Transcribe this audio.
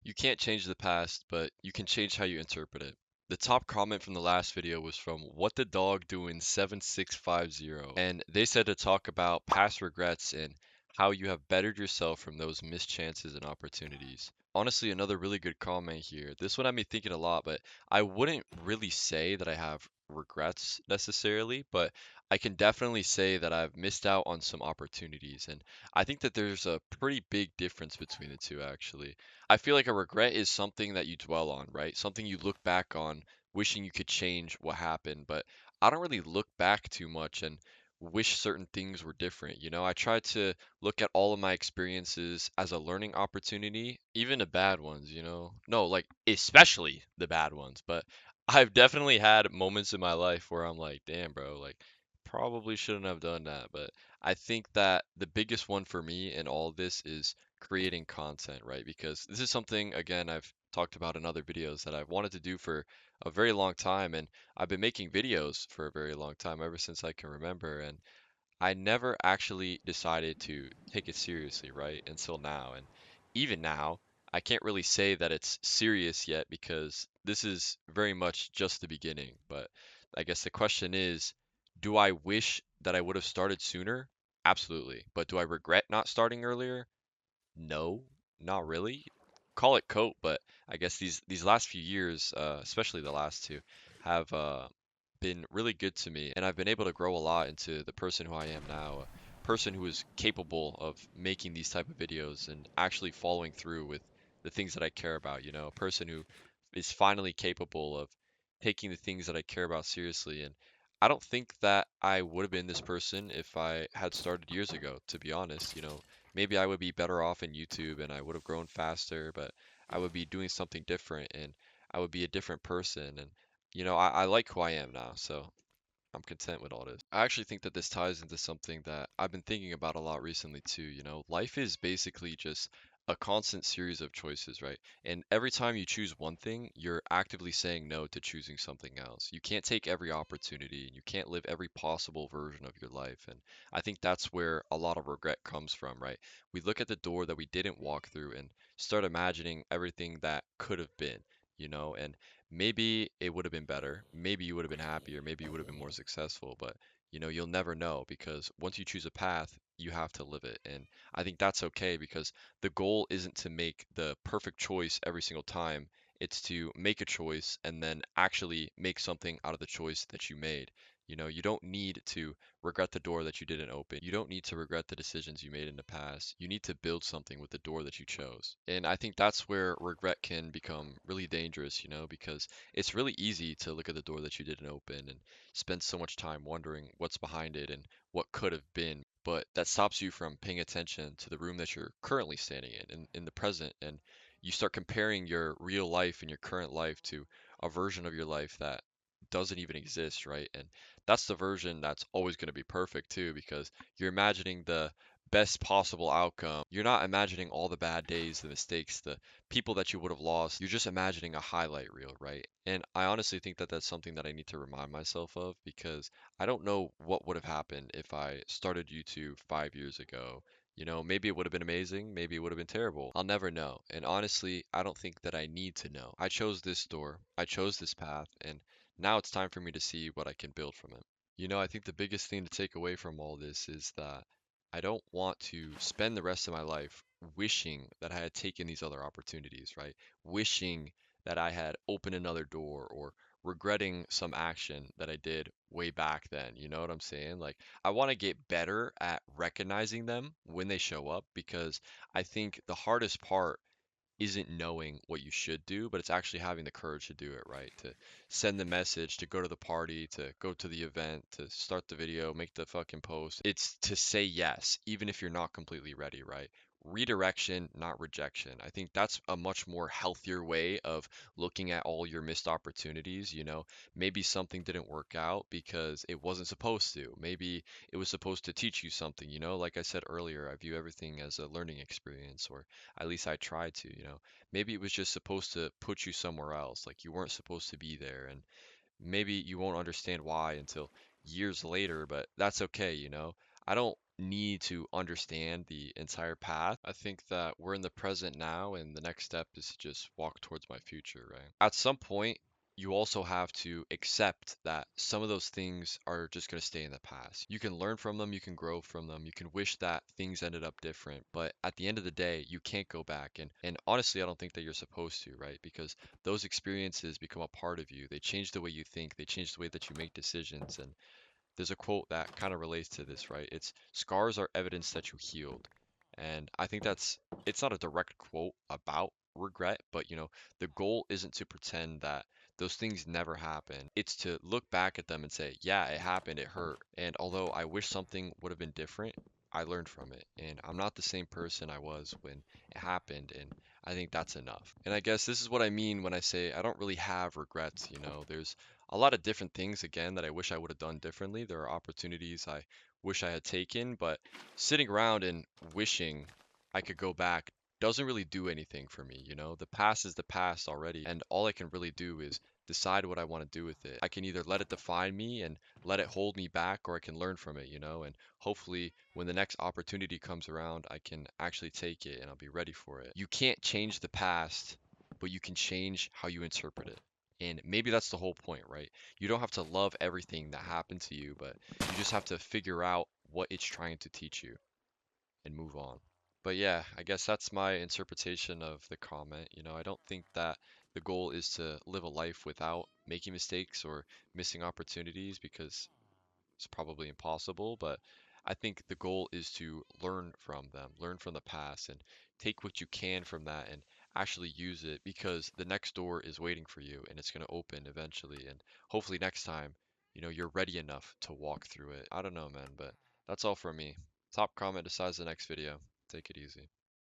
You can't change the past, but you can change how you interpret it. The top comment from the last video was from What the Dog Doing 7650, and they said to talk about past regrets and how you have bettered yourself from those missed chances and opportunities. Honestly, another really good comment here. This one had me thinking a lot, but I wouldn't really say that I have regrets necessarily, but I can definitely say that I've missed out on some opportunities. And I think that there's a pretty big difference between the two, actually. I feel like a regret is something that you dwell on, right? Something you look back on, wishing you could change what happened. But I don't really look back too much and wish certain things were different. I try to look at all of my experiences as a learning opportunity, even the bad ones. No, like especially the bad ones. But I've definitely had moments in my life where I'm like, damn, bro, like probably shouldn't have done that. But I think that the biggest one for me in all of this is creating content, right? Because this is something, again, I've talked about in other videos that I've wanted to do for a very long time. And I've been making videos for a very long time, ever since I can remember. And I never actually decided to take it seriously, right? Until now. And even now, I can't really say that it's serious yet because this is very much just the beginning. But I guess the question is, do I wish that I would have started sooner? Absolutely. But do I regret not starting earlier? No, not really. Call it cope, but I guess these last few years, especially the last two, have been really good to me, and I've been able to grow a lot into the person who I am now, a person who is capable of making these type of videos and actually following through with the things that I care about, a person who is finally capable of taking the things that I care about seriously. And I don't think that I would have been this person if I had started years ago, to be honest. Maybe I would be better off in YouTube and I would have grown faster, but I would be doing something different and I would be a different person. And, I like who I am now, so I'm content with all this. I actually think that this ties into something that I've been thinking about a lot recently too. Life is basically just a constant series of choices, right? And every time you choose one thing, you're actively saying no to choosing something else. You can't take every opportunity and you can't live every possible version of your life. And I think that's where a lot of regret comes from, right? We look at the door that we didn't walk through and start imagining everything that could have been, and maybe it would have been better. Maybe you would have been happier. Maybe you would have been more successful. But you'll never know because once you choose a path, you have to live it. And I think that's okay because the goal isn't to make the perfect choice every single time. It's to make a choice and then actually make something out of the choice that you made. You don't need to regret the door that you didn't open. You don't need to regret the decisions you made in the past. You need to build something with the door that you chose. And I think that's where regret can become really dangerous, because it's really easy to look at the door that you didn't open and spend so much time wondering what's behind it and what could have been. But that stops you from paying attention to the room that you're currently standing in the present. And you start comparing your real life and your current life to a version of your life that doesn't even exist, right? And that's the version that's always going to be perfect too, because you're imagining the best possible outcome. You're not imagining all the bad days, the mistakes, the people that you would have lost. You're just imagining a highlight reel, right? And I honestly think that that's something that I need to remind myself of because I don't know what would have happened if I started YouTube 5 years ago. Maybe it would have been amazing, maybe it would have been terrible. I'll never know. And honestly, I don't think that I need to know. I chose this door, I chose this path, and now it's time for me to see what I can build from it. I think the biggest thing to take away from all this is that I don't want to spend the rest of my life wishing that I had taken these other opportunities, right? Wishing that I had opened another door or regretting some action that I did way back then. You know what I'm saying? Like, I want to get better at recognizing them when they show up because I think the hardest part isn't knowing what you should do, but it's actually having the courage to do it, right? To send the message, to go to the party, to go to the event, to start the video, make the fucking post. It's to say yes, even if you're not completely ready, right? Redirection, not rejection. I think that's a much more healthier way of looking at all your missed opportunities. Maybe something didn't work out because it wasn't supposed to. Maybe it was supposed to teach you something. Like I said earlier, I view everything as a learning experience, or at least I tried to. Maybe it was just supposed to put you somewhere else, like you weren't supposed to be there, and maybe you won't understand why until years later, but that's okay. I don't need to understand the entire path. I think that we're in the present now, and the next step is to just walk towards my future, right? At some point, you also have to accept that some of those things are just going to stay in the past. You can learn from them, you can grow from them, you can wish that things ended up different, but at the end of the day, you can't go back. And honestly, I don't think that you're supposed to, right? Because those experiences become a part of you. They change the way you think, they change the way that you make decisions, and there's a quote that kind of relates to this, right? It's scars are evidence that you healed. And I think it's not a direct quote about regret, but the goal isn't to pretend that those things never happen. It's to look back at them and say, yeah, it happened, it hurt. And although I wish something would have been different, I learned from it. And I'm not the same person I was when it happened. And I think that's enough. And I guess this is what I mean when I say I don't really have regrets. There's a lot of different things again that I wish I would have done differently. There are opportunities I wish I had taken, but sitting around and wishing I could go back doesn't really do anything for me. The past is the past already, and all I can really do is decide what I want to do with it. I can either let it define me and let it hold me back, or I can learn from it, and hopefully when the next opportunity comes around, I can actually take it and I'll be ready for it. You can't change the past, but you can change how you interpret it. And maybe that's the whole point, right? You don't have to love everything that happened to you, but you just have to figure out what it's trying to teach you and move on. But yeah, I guess that's my interpretation of the comment. I don't think that the goal is to live a life without making mistakes or missing opportunities because it's probably impossible, but I think the goal is to learn from them, learn from the past, and take what you can from that and actually use it because the next door is waiting for you and it's going to open eventually. And hopefully next time, you're ready enough to walk through it. I don't know, man, but that's all from me. Top comment decides the next video. Take it easy.